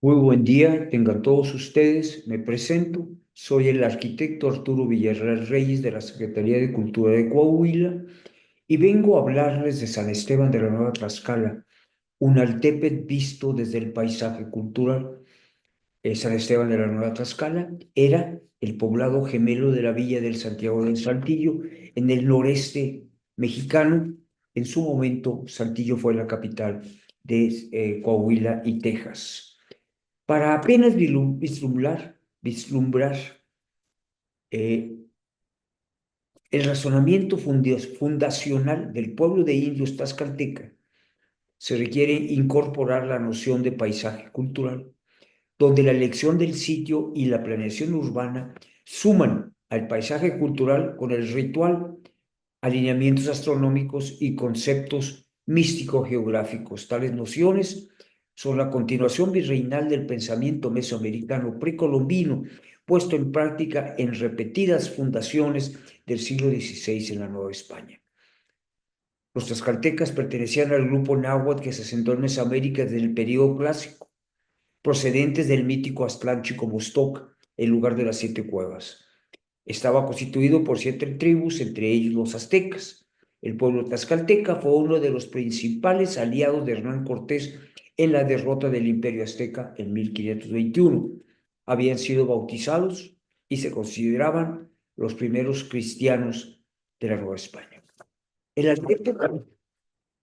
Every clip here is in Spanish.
Muy buen día, tengan todos ustedes. Me presento. Soy el arquitecto Arturo Villarreal Reyes de la Secretaría de Cultura de Coahuila y vengo a hablarles de San Esteban de la Nueva Tlaxcala, un Altepetl visto desde el paisaje cultural. San Esteban de la Nueva Tlaxcala era el poblado gemelo de la villa del Santiago del Saltillo en el noreste mexicano. En su momento, Saltillo fue la capital de Coahuila y Texas. Para apenas vislumbrar eh, el razonamiento fundacional del pueblo de indios tlaxcalteca, se requiere incorporar la noción de paisaje cultural, donde la elección del sitio y la planeación urbana suman al paisaje cultural con el ritual, alineamientos astronómicos y conceptos místico-geográficos. Tales nociones son la continuación virreinal del pensamiento mesoamericano precolombino, puesto en práctica en repetidas fundaciones del siglo XVI en la Nueva España. Los tlaxcaltecas pertenecían al grupo náhuatl que se asentó en Mesoamérica desde el período clásico, procedentes del mítico Aztlán Chicomostoc, el lugar de las 7 cuevas. Estaba constituido por 7 tribus, entre ellos los aztecas. El pueblo tlaxcalteca fue uno de los principales aliados de Hernán Cortés en la derrota del Imperio Azteca en 1521. Habían sido bautizados y se consideraban los primeros cristianos de la Nueva España. El Altepe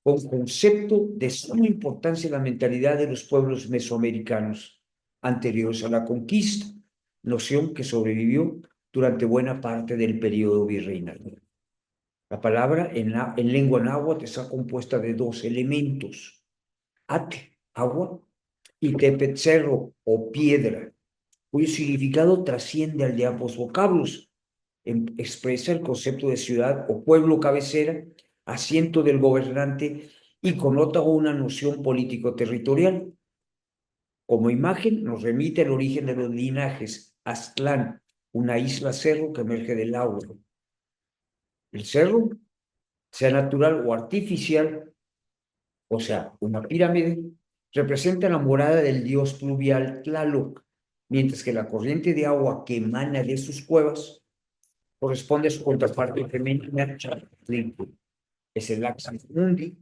con concepto de suma importancia en la mentalidad de los pueblos mesoamericanos anteriores a la conquista, noción que sobrevivió durante buena parte del periodo virreinal. La palabra en lengua náhuatl está compuesta de dos elementos: ate, agua, y tepet, cerro o piedra, cuyo significado trasciende al de ambos vocablos. Expresa el concepto de ciudad o pueblo cabecera, asiento del gobernante, y connota una noción político-territorial. Como imagen nos remite al origen de los linajes Aztlán, una isla cerro que emerge del agua. El cerro, sea natural o artificial, o sea, una pirámide, representa la morada del dios pluvial Tlaloc, mientras que la corriente de agua que emana de sus cuevas corresponde a su contraparte femenina, Chapultepec. Es el Axis Mundi,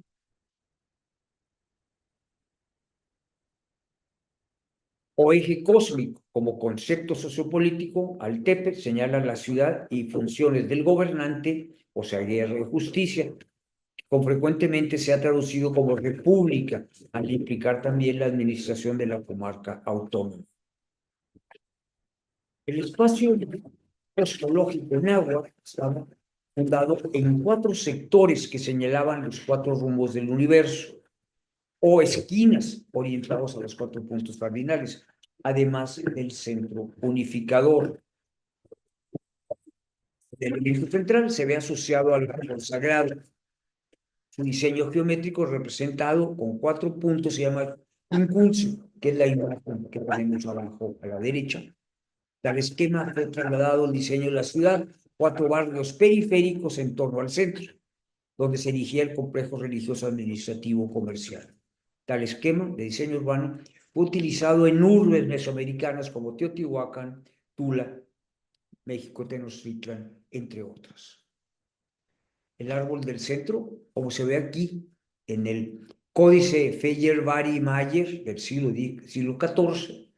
o eje cósmico. Como concepto sociopolítico, Altepe señala la ciudad y funciones del gobernante, o sea, guerra y justicia. Con frecuentemente se ha traducido como república, al implicar también la administración de la comarca autónoma. El espacio cosmológico en agua estaba fundado en 4 sectores que señalaban los 4 rumbos del universo, o esquinas orientados a los 4 puntos cardinales, además del centro unificador. El elemento central se ve asociado al árbol sagrado. Su diseño geométrico representado con 4 puntos se llama incuncio, que es la imagen que tenemos abajo a la derecha. Tal esquema fue trasladado al diseño de la ciudad, 4 barrios periféricos en torno al centro, donde se erigía el complejo religioso administrativo comercial. Tal esquema de diseño urbano fue utilizado en urbes mesoamericanas como Teotihuacán, Tula, México, Tenochtitlan, entre otras. El árbol del centro, como se ve aquí en el Códice Feyerabad-Mayer del siglo XIV,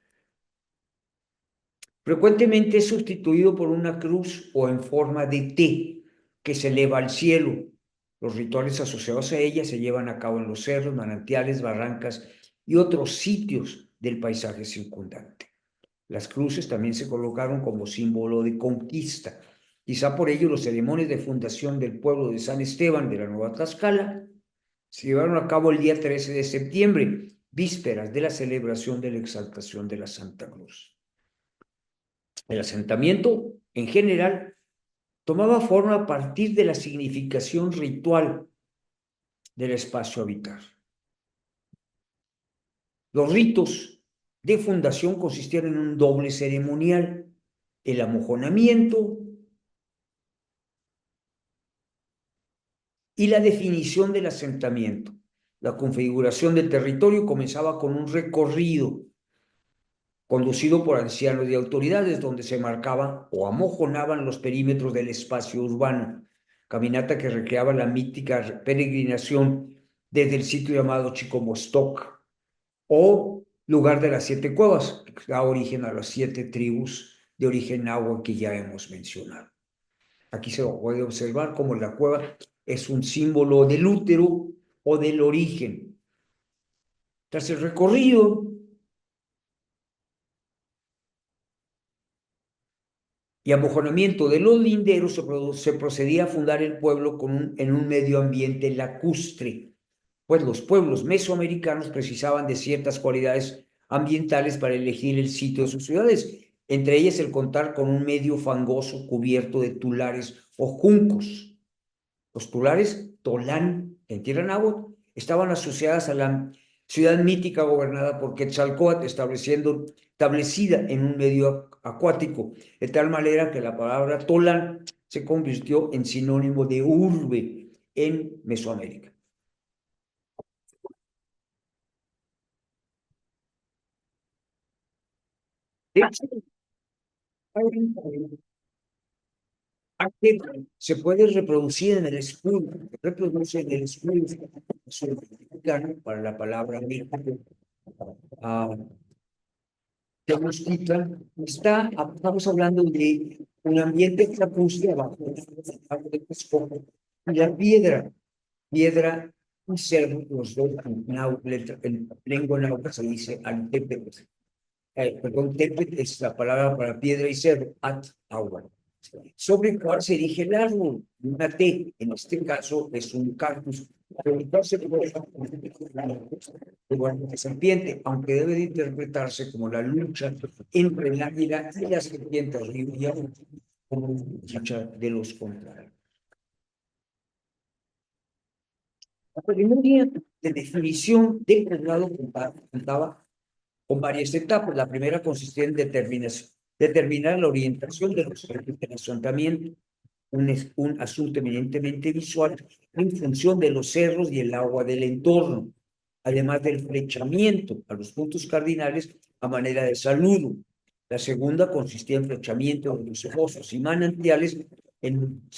frecuentemente es sustituido por una cruz o en forma de T que se eleva al cielo. Los rituales asociados a ella se llevan a cabo en los cerros, manantiales, barrancas y otros sitios del paisaje circundante. Las cruces también se colocaron como símbolo de conquista. Quizá por ello los ceremonias de fundación del pueblo de San Esteban de la Nueva Tlaxcala se llevaron a cabo el día 13 de septiembre, vísperas de la celebración de la exaltación de la Santa Cruz. El asentamiento, en general, tomaba forma a partir de la significación ritual del espacio a habitar. Los ritos de fundación consistían en un doble ceremonial: el amojonamiento y la definición del asentamiento. La configuración del territorio comenzaba con un recorrido conducido por ancianos y autoridades, donde se marcaban o amojonaban los perímetros del espacio urbano. Caminata que recreaba la mítica peregrinación desde el sitio llamado Chicomostoc, o lugar de las 7 cuevas, que da origen a las 7 tribus de origen náhuatl que ya hemos mencionado. Aquí se puede observar cómo la cueva es un símbolo del útero o del origen. Tras el recorrido y amojonamiento de los linderos, se procedía a fundar el pueblo en un medio ambiente lacustre, pues los pueblos mesoamericanos precisaban de ciertas cualidades ambientales para elegir el sitio de sus ciudades, entre ellas el contar con un medio fangoso cubierto de tulares o juncos. Los tulares, Tolán, en tierra náhuatl, estaban asociadas a la ciudad mítica gobernada por Quetzalcóatl, establecida en un medio acuático, de tal manera que la palabra Tolán se convirtió en sinónimo de urbe en Mesoamérica. De hecho, se puede reproducir en el escudo, reproduce en el escudo mexicano para la palabra México. Tenochtitlan estamos hablando de un ambiente lacustre abajo de Texcoco, y la piedra y cerro, los dos en lengua náhuatl se dice Altepetl. Perdón, Tepet es la palabra para piedra y cerro, agua. Sobre el cual se erige el árbol, una T, en este caso es un cactus, pero el cual se puede igual que serpiente, aunque debe de interpretarse como la lucha entre el águila y la serpiente horrible, como lucha de los contrarios. La preliminar de definición del poblado contaba con varias etapas. La primera consistía en determinar la orientación de los asentamientos, un asunto eminentemente visual en función de los cerros y el agua del entorno, además del flechamiento a los puntos cardinales a manera de saludo. La segunda consistía en flechamiento de los pozos y manantiales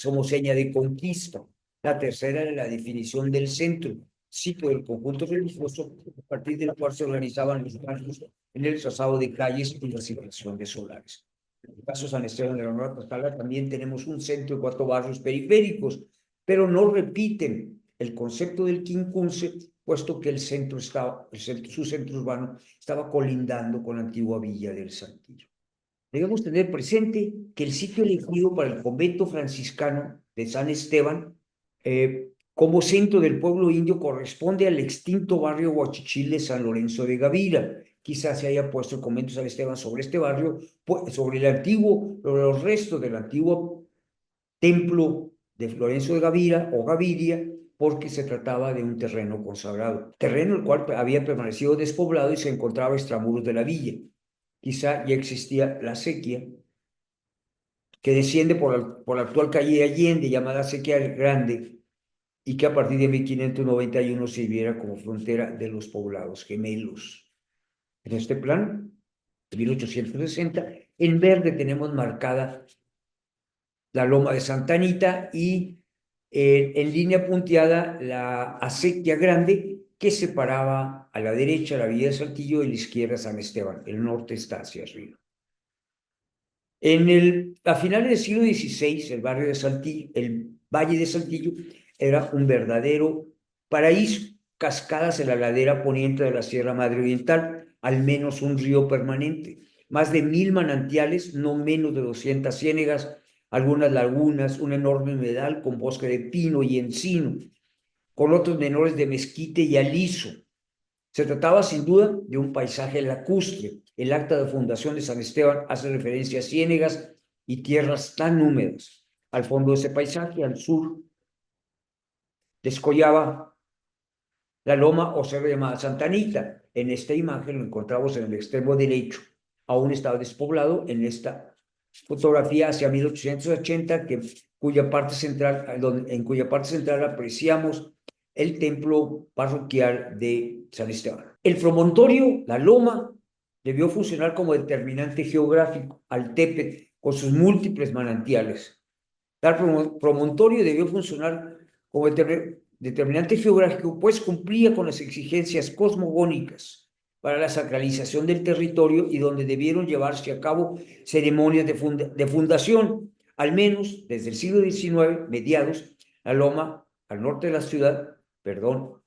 como seña de conquista. La tercera era la definición del centro, sitio del conjunto religioso, a partir del cual se organizaban los barrios en el trazado de calles y la situación de solares. En el caso de San Esteban de la Nueva Tlaxcala también tenemos un centro de 4 barrios periféricos, pero no repiten el concepto del quincunce, puesto que su centro urbano estaba colindando con la antigua villa del Saltillo. Debemos tener presente que el sitio elegido para el convento franciscano de San Esteban como centro del pueblo indio corresponde al extinto barrio Huachichil de San Lorenzo de Gavira. Quizás se haya puesto el convento de San Esteban sobre este barrio, sobre los restos del antiguo templo de Lorenzo de Gavira o Gaviria, porque se trataba de un terreno consagrado, terreno el cual había permanecido despoblado y se encontraba extramuros de la villa. Quizá ya existía la sequía que desciende por la actual calle Allende, llamada Sequía Grande, y que a partir de 1591 sirviera como frontera de los poblados gemelos. En este plan, de 1860, en verde tenemos marcada la loma de Santa Anita y en línea punteada la acequia grande que separaba a la derecha la villa de Saltillo y a la izquierda San Esteban. El norte está hacia arriba. A finales del siglo XVI, el barrio de Saltillo, el Valle de Saltillo, era un verdadero paraíso. Cascadas en la ladera poniente de la Sierra Madre Oriental, al menos un río permanente, más de 1000 manantiales, no menos de 200 ciénegas, algunas lagunas, un enorme humedal con bosque de pino y encino, con otros menores de mezquite y aliso. Se trataba sin duda de un paisaje lacustre. El acta de fundación de San Esteban hace referencia a ciénegas y tierras tan húmedas. Al fondo de ese paisaje, al sur, descollaba la loma o cerro llamada Santa Anita. En esta imagen lo encontramos en el extremo derecho. Aún estaba despoblado en esta fotografía hacia 1880, en cuya parte central apreciamos el templo parroquial de San Esteban. El promontorio, la loma debió funcionar como determinante geográfico, Altepetl, con sus múltiples manantiales. Tal promontorio debió funcionar como determinante geográfico, pues cumplía con las exigencias cosmogónicas para la sacralización del territorio y donde debieron llevarse a cabo ceremonias de fundación, al menos desde el siglo XIX, mediados, la loma al norte de la ciudad, perdón,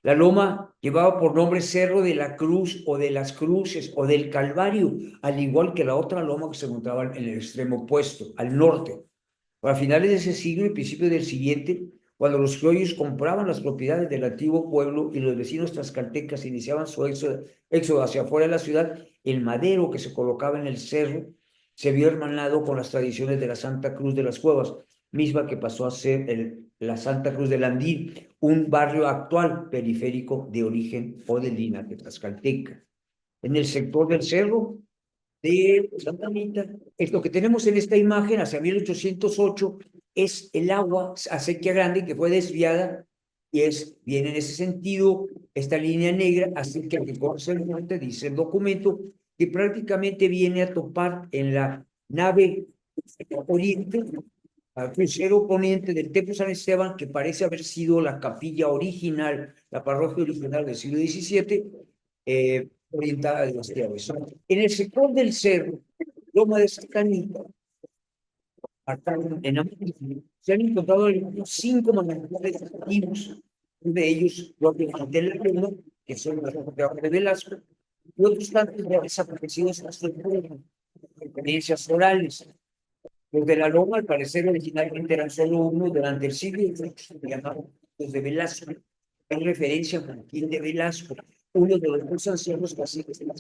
la loma llevaba por nombre Cerro de la Cruz o de las Cruces o del Calvario, al igual que la otra loma que se encontraba en el extremo opuesto, al norte. Para finales de ese siglo y principios del siguiente, cuando los criollos compraban las propiedades del antiguo pueblo y los vecinos tlaxcaltecas iniciaban su éxodo hacia afuera de la ciudad, el madero que se colocaba en el cerro se vio hermanado con las tradiciones de la Santa Cruz de las Cuevas, misma que pasó a ser la Santa Cruz del Andín, un barrio actual periférico de origen o de linaje tlaxcalteca. En el sector del cerro de Santa Anita, lo que tenemos en esta imagen hacia 1808 es el agua, acequia grande, que fue desviada y viene en ese sentido esta línea negra, así que recorre el norte, dice el documento, que prácticamente viene a topar en la nave oriente, al crucero poniente del Templo San Esteban, que parece haber sido la capilla original, la parroquia original del siglo XVII, orientada de las tierras. En el sector del cerro, Loma de Sacanita, se han encontrado cinco manantiales activos, uno de ellos propiamente en la loma, que son las de Velasco, y otros tantos ya desaparecidos hasta referencias orales. Los de la loma, al parecer, originalmente eran solo uno durante el siglo XVIII, se llamaban los de Velasco, en referencia a Joaquín de Velasco, uno de los dos ancianos caciques de la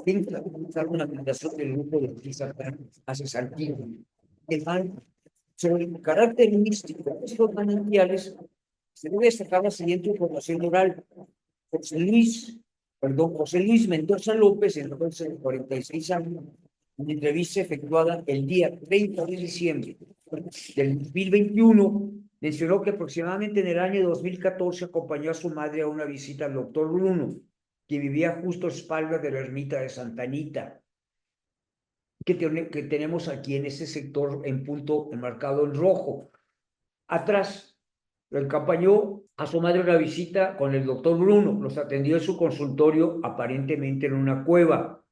finca, una fundación del grupo de Tizapán hacia Saltillo. Sobre el carácter místico de estos manantiales, se debe destacar la siguiente información oral. José Luis Mendoza López, entonces de 46 años, una entrevista efectuada el día 30 de diciembre del 2021, mencionó que aproximadamente en el año 2014 acompañó a su madre a una visita al doctor Bruno, que vivía justo a espaldas de la ermita de Santa Anita, que tenemos aquí en ese sector en punto enmarcado en rojo. Atrás, lo acompañó a su madre una visita con el doctor Bruno, los atendió en su consultorio, aparentemente en una cueva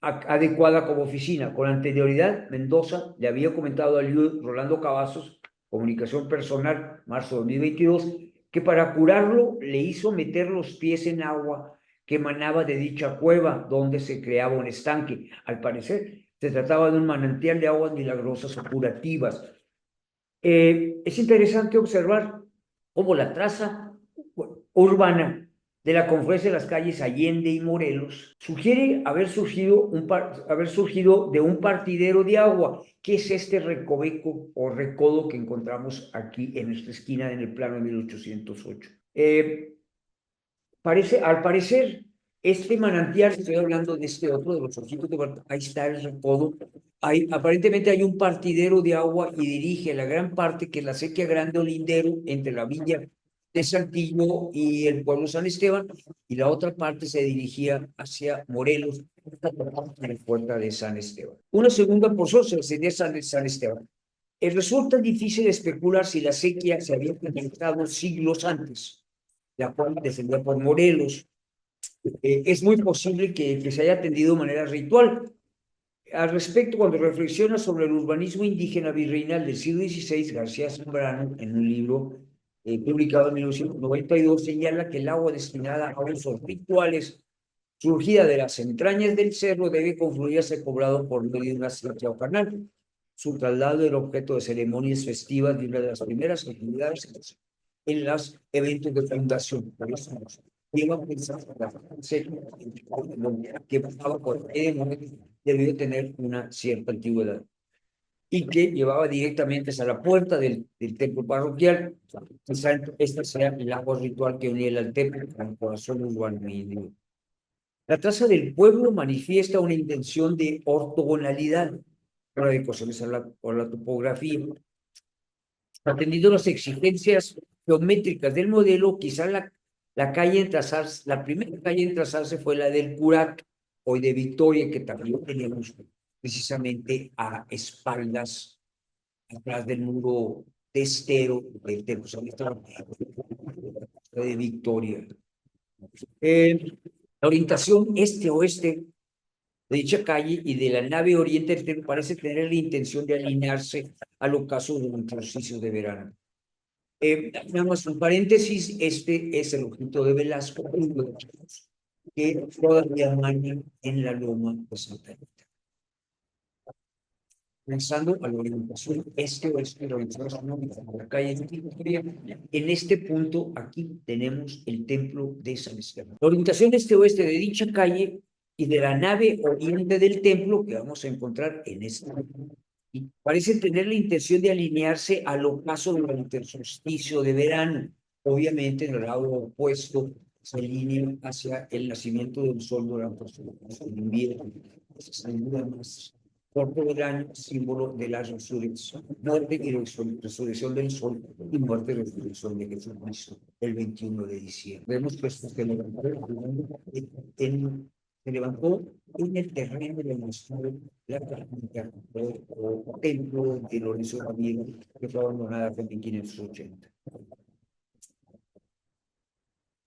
adecuada como oficina. Con anterioridad, Mendoza le había comentado a Rolando Cavazos, comunicación personal, marzo de 2022, que para curarlo le hizo meter los pies en agua que emanaba de dicha cueva, donde se creaba un estanque. Al parecer, se trataba de un manantial de aguas milagrosas o curativas. Es interesante observar cómo la traza urbana de la confluencia de las calles Allende y Morelos sugiere haber surgido de un partidero de agua, que es este recoveco o recodo que encontramos aquí en esta esquina en el plano de 1808. Al parecer, este manantial, estoy hablando de este otro, de los ojitos ahí está el recodo, aparentemente hay un partidero de agua y dirige la gran parte, que es la acequia grande o lindero, entre la villa de Saltillo y el pueblo San Esteban, y la otra parte se dirigía hacia Morelos, en la puerta de San Esteban. Una segunda porción sería San Esteban. Resulta difícil especular si la acequia se había penetrado siglos antes, la cual descendía por Morelos. Es muy posible que se haya atendido de manera ritual. Al respecto, cuando reflexiona sobre el urbanismo indígena virreinal del siglo XVI, García Zambrano, en un libro publicado en 1992, señala que el agua destinada a usos rituales, surgida de las entrañas del cerro, debe confluirse cobrado por medio de una acequia o canal. Su traslado era objeto de ceremonias festivas de una de las primeras actividades en los eventos de fundación. Por eso lleva a pensar que pasaba por debió tener una cierta antigüedad y que llevaba directamente a la puerta del templo parroquial. Quizá esta sea el agua ritual que unía el templo al corazón urbano. La traza del pueblo manifiesta una intención de ortogonalidad por la adecuaciones por la topografía. Atendiendo las exigencias geométricas del modelo, quizá la La primera calle en trazarse fue la del Curato, hoy de Victoria, que también tenemos precisamente a espaldas, atrás del muro testero del Templo de Victoria. La orientación este-oeste de dicha calle y de la nave oriente del templo parece tener la intención de alinearse al ocaso de un solsticio de verano. Nada más un paréntesis, este es el objeto de Velasco, que todavía mañan en la loma de Santa Rita. Pensando a la orientación este-oeste, la orientación astronómica de la calle de Victoria, en este punto aquí tenemos el templo de San Esteban. La orientación este-oeste de dicha calle y de la nave oriente del templo que vamos a encontrar en esta. Y parece tener la intención de alinearse al ocaso durante el solsticio de verano. Obviamente, en el lado opuesto se alinea hacia el nacimiento del sol durante el invierno. Sin duda más corto del año, símbolo de la resurrección, muerte y resurrección del sol y muerte y resurrección de Jesucristo el 21 de diciembre. Vemos pues que se levantó en el terreno de la capilla o templo de Lorenzo Ramiro, que fue abandonada en 1580.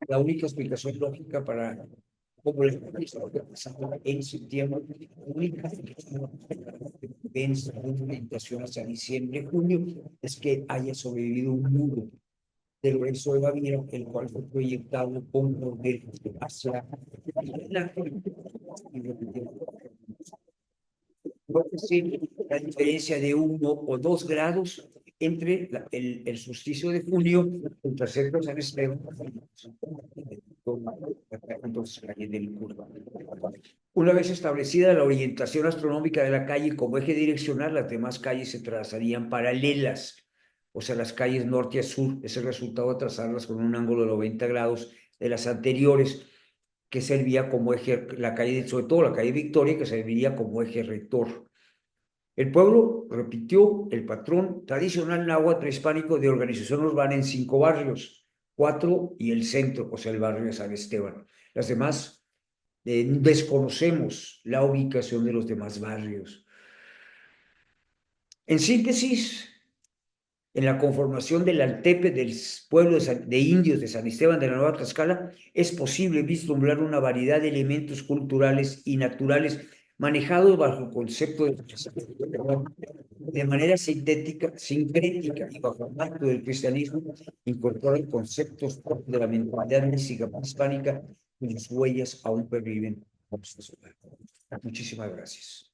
La única explicación lógica para cómo la pasaba en septiembre, única orientación hacia diciembre, junio, es que haya sobrevivido un muro de Lorenzo de Baviera, el cual fue proyectado con poder hacia la la diferencia de 1 o 2 grados entre el solsticio de junio, el tercer San Esteban, entonces calle del Curva. Una vez establecida la orientación astronómica de la calle como eje direccional, las demás calles se trazarían paralelas, o sea, las calles norte a sur, es el resultado de trazarlas con un ángulo de 90 grados de las anteriores, que servía como eje, la calle, sobre todo la calle Victoria, que serviría como eje rector. El pueblo repitió el patrón tradicional náhuatl prehispánico de organización urbana en 5 barrios, 4 y el centro, o sea, el barrio de San Esteban. Las demás, desconocemos la ubicación de los demás barrios. En síntesis, en la conformación del Altepe del pueblo de indios de San Esteban de la Nueva Tlaxcala, es posible vislumbrar una variedad de elementos culturales y naturales manejados bajo el concepto de manera sincrética y bajo el marco del cristianismo, incorporan conceptos de la mentalidad mística hispánica cuyas huellas aún perviven. Muchísimas gracias.